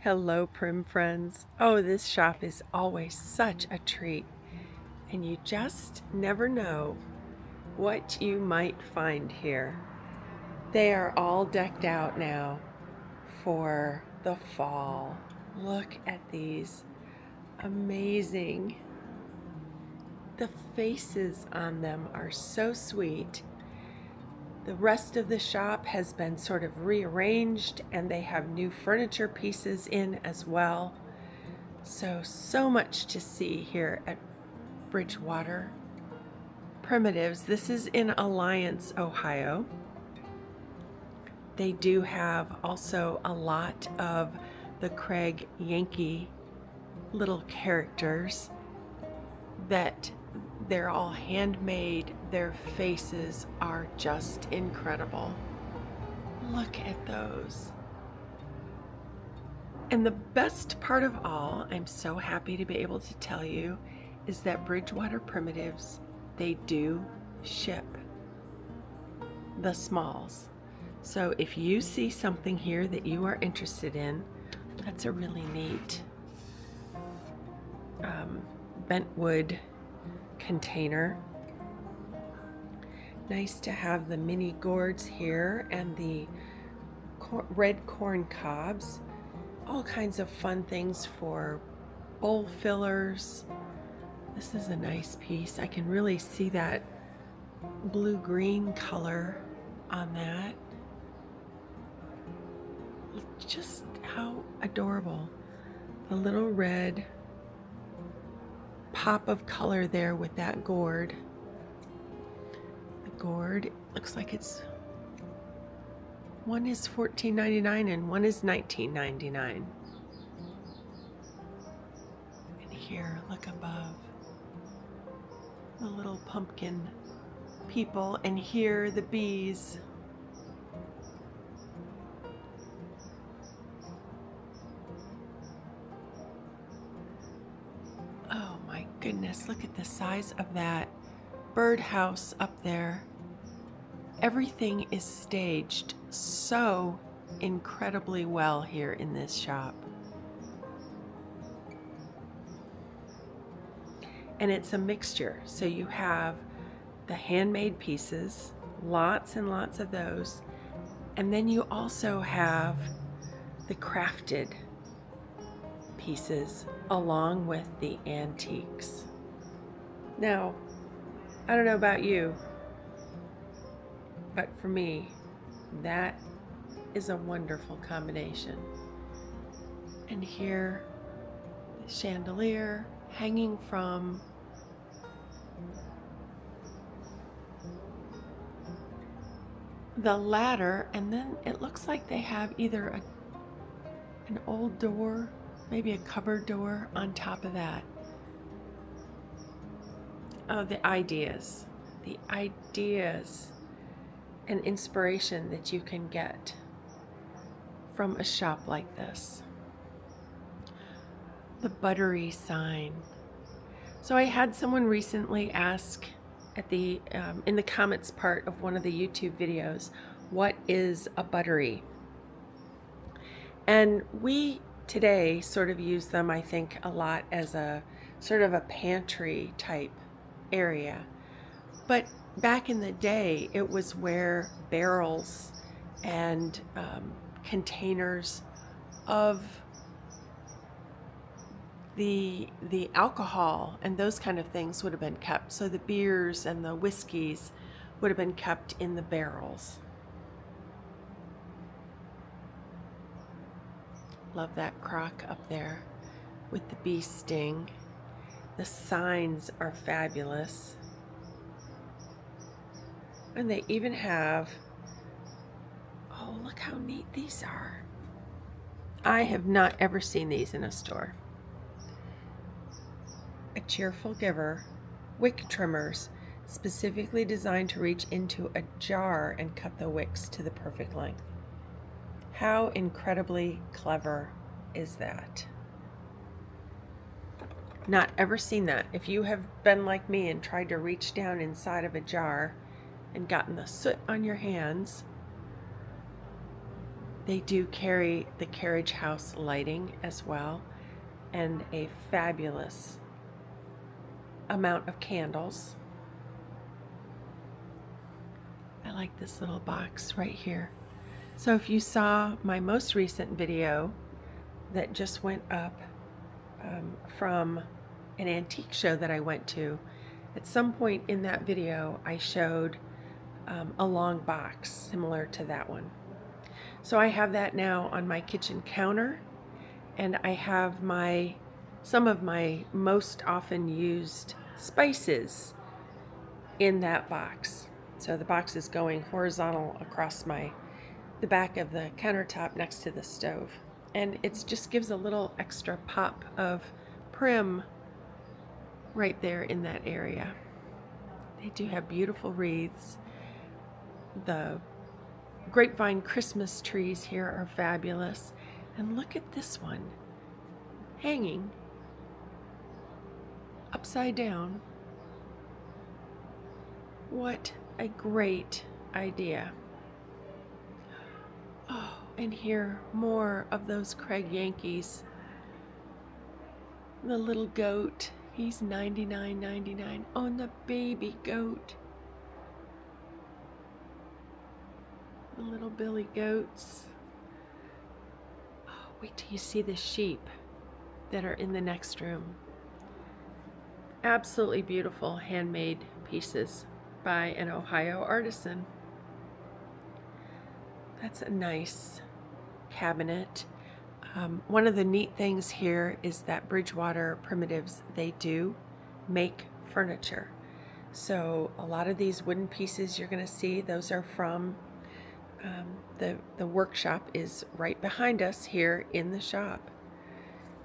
Hello, Prim friends. Oh, this shop is always such a treat, and you just never know what you might find here. They are all decked out now for the fall. Look at these amazing. The faces on them are so sweet. The rest of the shop has been sort of rearranged, and they have new furniture pieces in as well. So much to see here at Bridgewater Primitives. This is in Alliance, Ohio. They do have also a lot of the Craig Yankee little characters that they're all handmade. Their faces are just incredible. Look at those. And the best part of all, I'm so happy to be able to tell you, is that Bridgewater Primitives, they do ship the smalls. So if you see something here that you are interested in, that's a really neat bent wood container. Nice to have the mini gourds here and the red corn cobs. All kinds of fun things for bowl fillers. This is a nice piece. I can really see that blue-green color on that. Just how adorable. The little red pop of color there with that gourd. The gourd looks like it's one is $14.99 and one is $19.99. And here, look above, the little pumpkin people, and here the bees. Oh my goodness, look at the size of that birdhouse up there. Everything is staged so incredibly well here in this shop. And it's a mixture. So you have the handmade pieces, lots and lots of those. And then you also have the crafted pieces along with the antiques. Now, I don't know about you, but for me, that is a wonderful combination. And here, the chandelier hanging from the ladder, and then it looks like they have either an old door, maybe a cupboard door on top of that. Oh, the ideas and inspiration that you can get from a shop like this. The buttery sign. So I had someone recently ask at the in the comments part of one of the YouTube videos, what is a buttery? And we today sort of use them, I think, a lot as a sort of a pantry type area. But back in the day, it was where barrels and containers of the alcohol and those kind of things would have been kept. So the beers and the whiskeys would have been kept in the barrels. Love that crock up there with the bee sting. The signs are fabulous. And they even have, oh, look how neat these are. I have not ever seen these in a store. A cheerful giver, wick trimmers, specifically designed to reach into a jar and cut the wicks to the perfect length. How incredibly clever is that? Not ever seen that. If you have been like me and tried to reach down inside of a jar and gotten the soot on your hands, They do carry the carriage house lighting as well, and a fabulous amount of candles. I like this little box right here. So if you saw my most recent video that just went up from an antique show that I went to, at some point in that video I showed a long box similar to that one. So I have that now on my kitchen counter, and I have some of my most often used spices in that box. So the box is going horizontal across the back of the countertop next to the stove. And it just gives a little extra pop of prim right there in that area. They do have beautiful wreaths. The grapevine Christmas trees here are fabulous. And look at this one, hanging upside down. What a great idea. Oh, and here, more of those Craig Yankees. The little goat, he's $99.99. Oh, and the baby goat. The little billy goats. Oh, wait till you see the sheep that are in the next room. Absolutely beautiful handmade pieces by an Ohio artisan. That's a nice cabinet. One of the neat things here is that Bridgewater Primitives, they do make furniture. So a lot of these wooden pieces you're going to see, those are from the workshop is right behind us here in the shop.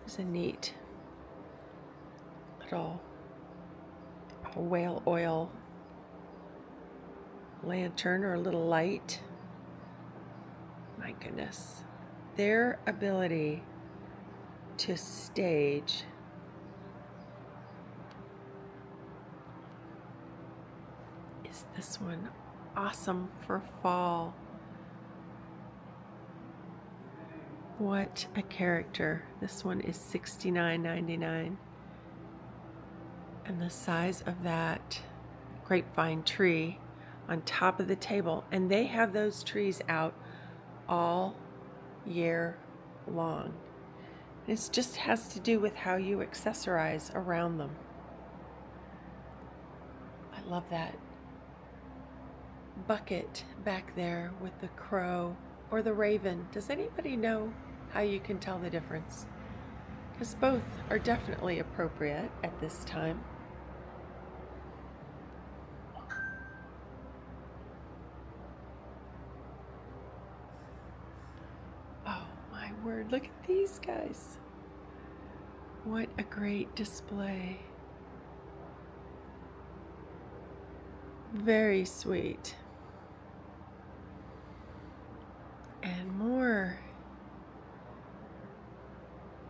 There's a neat little whale oil lantern or a little light. My goodness, their ability to stage is this one awesome for fall. What a character. This one is $69.99. And the size of that grapevine tree on top of the table, and they have those trees out all year long. It just has to do with how you accessorize around them. I love that bucket back there with the crow or the raven. Does anybody know how you can tell the difference? Because both are definitely appropriate at this time. Oh my word, look at these guys. What a great display. Very sweet. And more.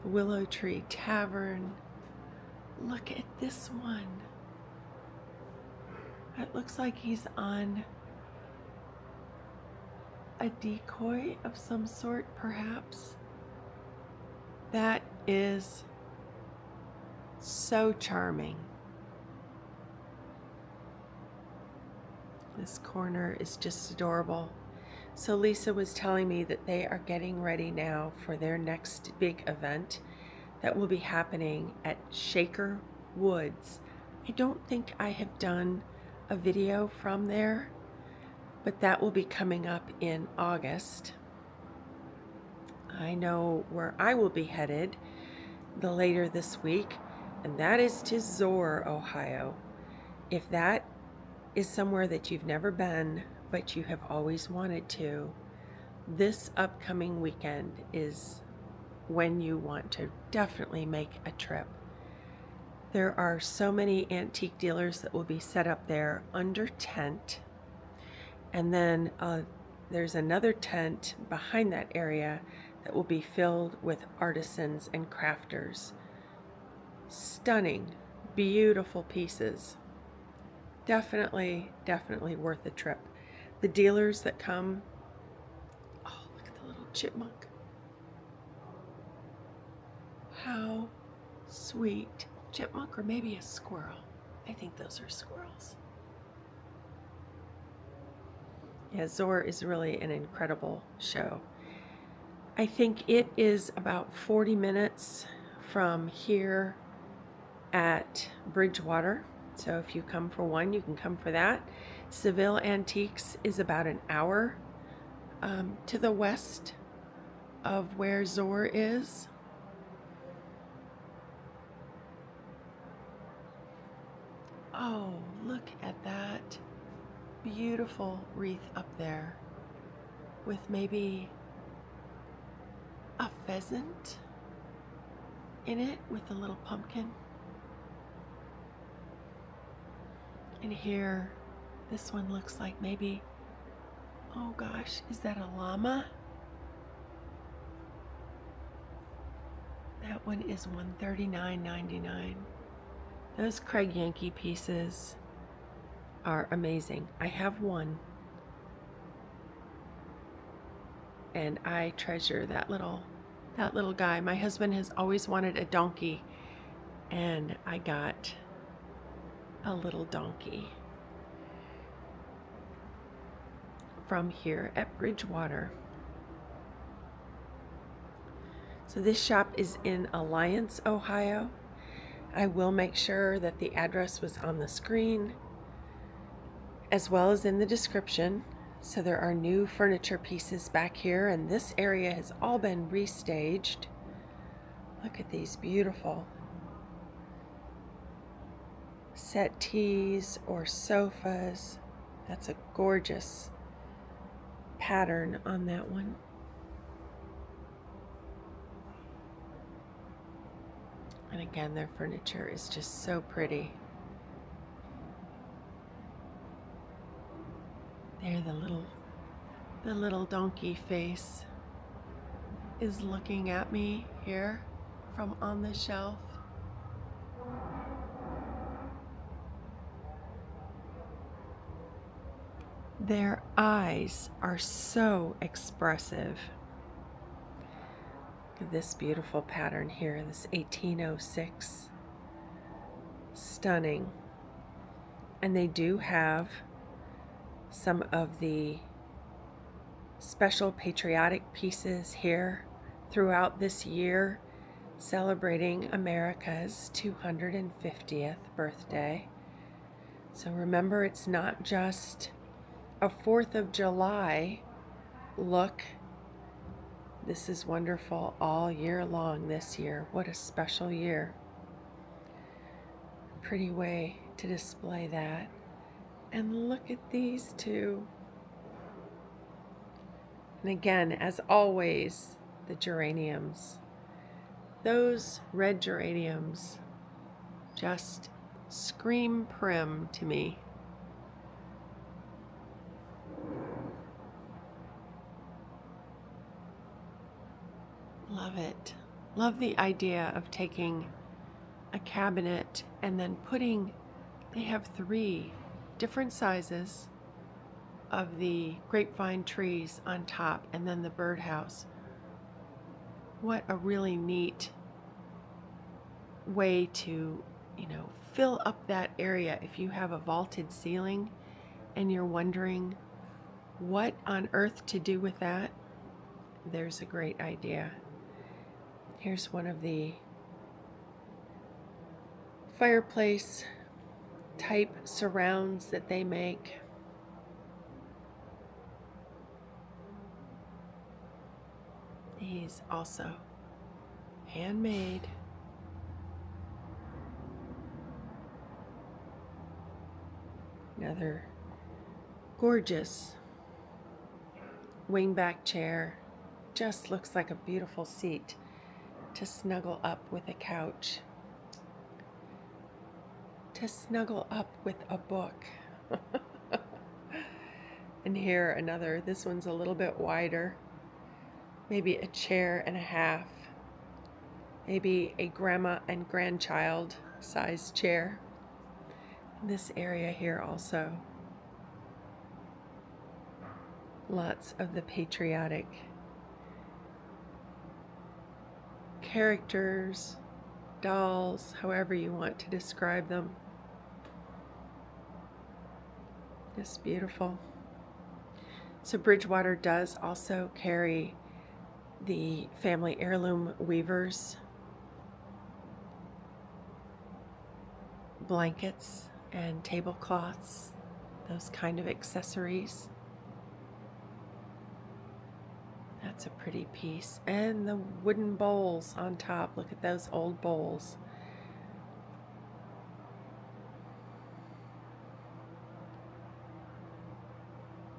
Willow Tree Tavern. Look at this one. It looks like he's on a decoy of some sort, perhaps. That is so charming. This corner is just adorable. So Lisa was telling me that they are getting ready now for their next big event that will be happening at Shaker Woods. I don't think I have done a video from there, but that will be coming up in August. I know where I will be headed later this week, and that is to Zoar, Ohio. If that is somewhere that you've never been, but you have always wanted to, this upcoming weekend is when you want to definitely make a trip. There are so many antique dealers that will be set up there under tent, and then there's another tent behind that area that will be filled with artisans and crafters. Stunning, beautiful pieces. Definitely worth the trip. The dealers that come, oh, look at the little chipmunk. How sweet. Chipmunk or maybe a squirrel. I think those are squirrels. Yeah, Zor is really an incredible show. I think it is about 40 minutes from here at Bridgewater. So if you come for one, you can come for that. Seville Antiques is about an hour to the west of where Zor is. Oh, look at that beautiful wreath up there with maybe a pheasant in it with a little pumpkin. And here, this one looks like maybe, oh gosh, is that a llama? That one is $139.99. Those Craig Yankee pieces are amazing. I have one, and I treasure that little guy. My husband has always wanted a donkey, and I got a little donkey from here at Bridgewater. So this shop is in Alliance, Ohio. I will make sure that the address was on the screen as well as in the description. So there are new furniture pieces back here, and this area has all been restaged. Look at these beautiful settees or sofas. That's a gorgeous pattern on that one. And again, their furniture is just so pretty. There, the little donkey face is looking at me here from on the shelf. Their eyes are so expressive. Look at this beautiful pattern here, this 1806. Stunning. And they do have some of the special patriotic pieces here throughout this year, celebrating America's 250th birthday. So remember, it's not just a 4th of July look. This is wonderful all year long this year. What a special year. Pretty way to display that. And look at these two. And again, as always, the geraniums. Those red geraniums just scream prim to me. Love it. Love the idea of taking a cabinet and then they have 3 different sizes of the grapevine trees on top, and then the birdhouse. What a really neat way to, fill up that area if you have a vaulted ceiling and you're wondering what on earth to do with that. There's a great idea. Here's one of the fireplace type surrounds that they make. These also handmade. Another gorgeous wingback chair. Just looks like a beautiful seat to snuggle up with a couch. To snuggle up with a book. And here another, this one's a little bit wider. Maybe a chair and a half. Maybe a grandma and grandchild size chair. This area here also. Lots of the patriotic characters, dolls, however you want to describe them. Just beautiful. So Bridgewater does also carry the family heirloom weavers blankets and tablecloths, those kind of accessories. That's a pretty piece. And the wooden bowls on top. Look at those old bowls.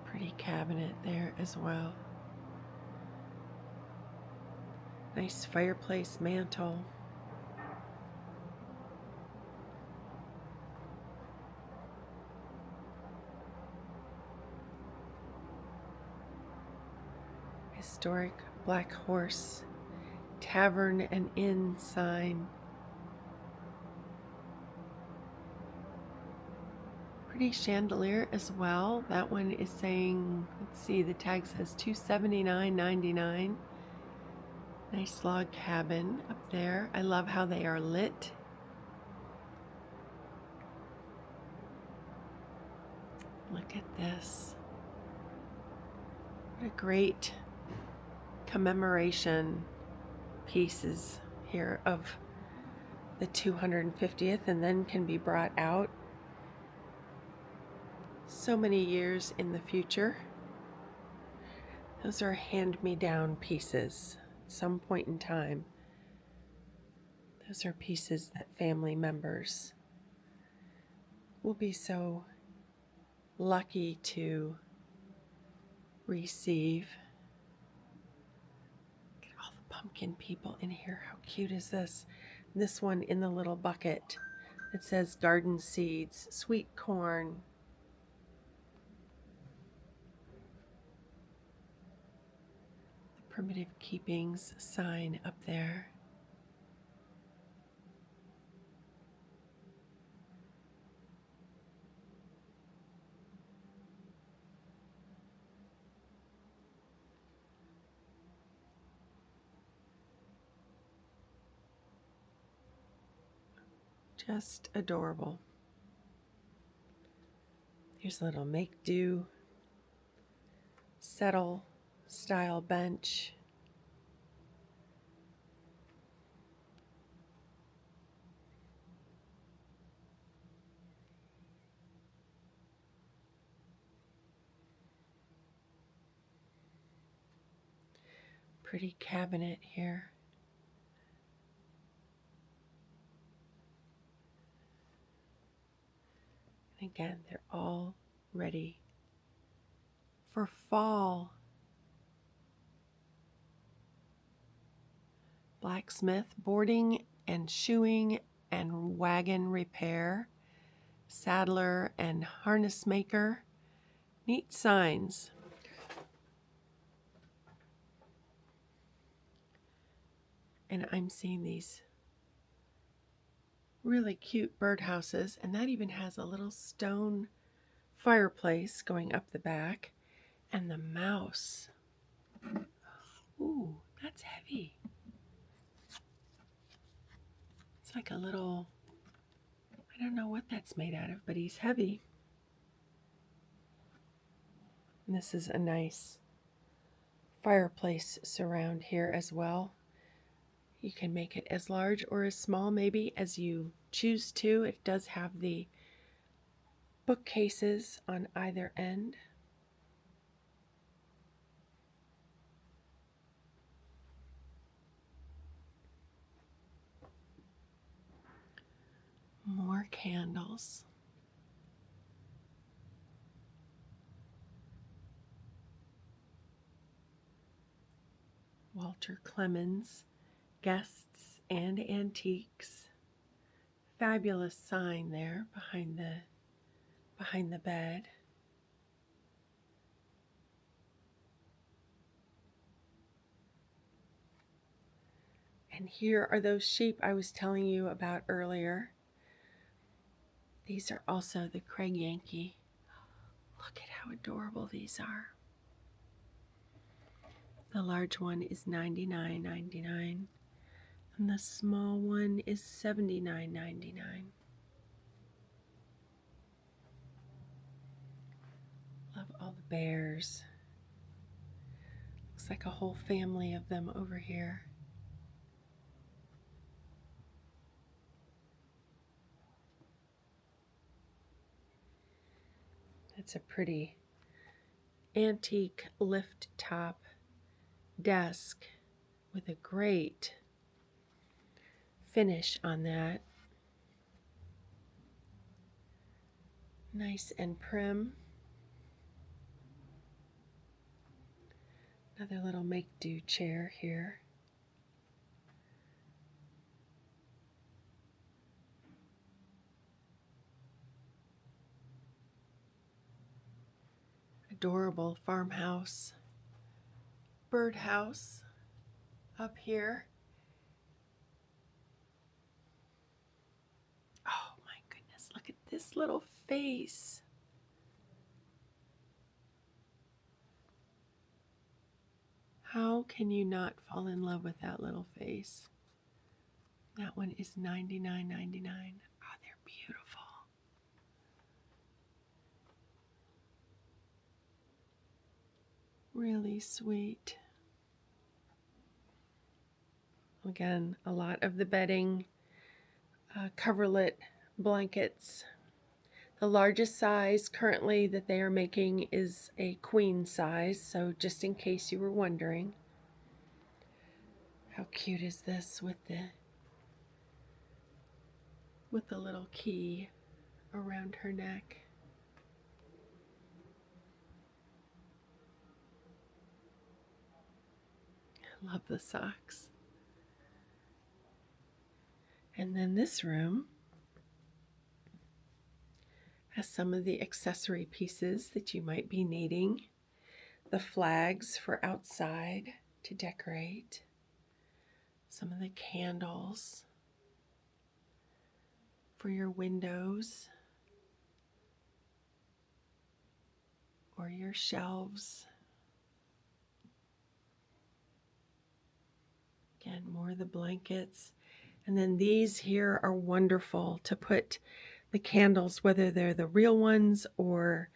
Pretty cabinet there as well. Nice fireplace mantle. Historic Black Horse Tavern and Inn sign. Pretty chandelier as well. That one is saying, let's see, the tag says $279.99. Nice log cabin up there. I love how they are lit. Look at this. What a great commemoration pieces here of the 250th, and then can be brought out so many years in the future. Those are hand-me-down pieces at some point in time. Those are pieces that family members will be so lucky to receive. Look at all the pumpkin people in here. How cute is this? This one in the little bucket. It says garden seeds, sweet corn. The Primitive Keepings sign up there. Just adorable. Here's a little make-do settle style bench. Pretty cabinet here. And again, they're all ready for fall. Blacksmith, boarding and shoeing and wagon repair, saddler and harness maker. Neat signs. And I'm seeing these really cute birdhouses, and that even has a little stone fireplace going up the back. And the mouse. Ooh, that's heavy. It's like a little, I don't know what that's made out of, but he's heavy. And this is a nice fireplace surround here as well. You can make it as large or as small maybe as you choose to. It does have the bookcases on either end. More candles. Walter Clemens, Guests and Antiques. Fabulous sign there behind the bed. And here are those sheep I was telling you about earlier. These are also the Craig Yankee. Look at how adorable these are. The large one is $99.99. And the small one is $79.99. Love all the bears. Looks like a whole family of them over here. It's a pretty antique lift top desk with a great finish on that. Nice and prim. Another little make-do chair here. Adorable farmhouse. Birdhouse up here. Oh my goodness, look at this little face. How can you not fall in love with that little face? That one is $99.99. Oh, they're beautiful. Really sweet. Again, a lot of the bedding, coverlet blankets. The largest size currently that they are making is a queen size, so just in case you were wondering. How cute is this with the little key around her neck? I love the socks. And then this room has some of the accessory pieces that you might be needing. The flags for outside to decorate. Some of the candles for your windows or your shelves. Again, more of the blankets. And then these here are wonderful to put the candles, whether they're the real ones or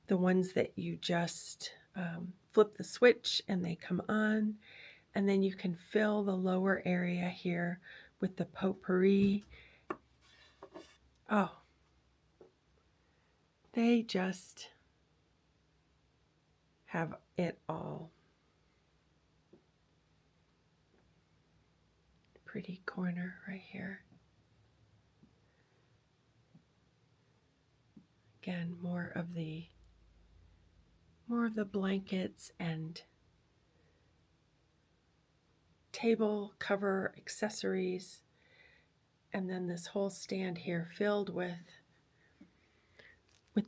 the ones that you just flip the switch and they come on. And then you can fill the lower area here with the potpourri. Oh, they just have it all. Pretty corner right here. Again, more of the blankets and table cover accessories, and then this whole stand here filled with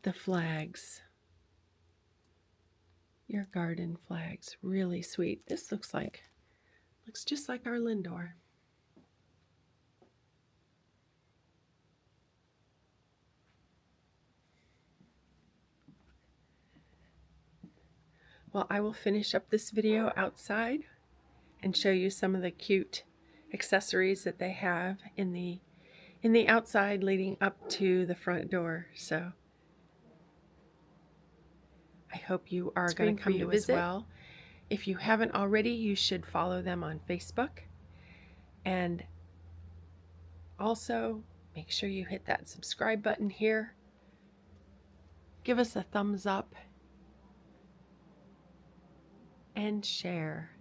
the flags. Your garden flags, really sweet. This looks just like our Lindor. Well, I will finish up this video outside and show you some of the cute accessories that they have in the outside leading up to the front door. So I hope you are going to come to visit as well. If you haven't already, you should follow them on Facebook. And also make sure you hit that subscribe button here. Give us a thumbs up and share.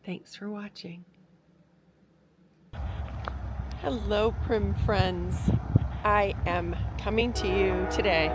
Thanks for watching. Hello, Prim friends. I am coming to you today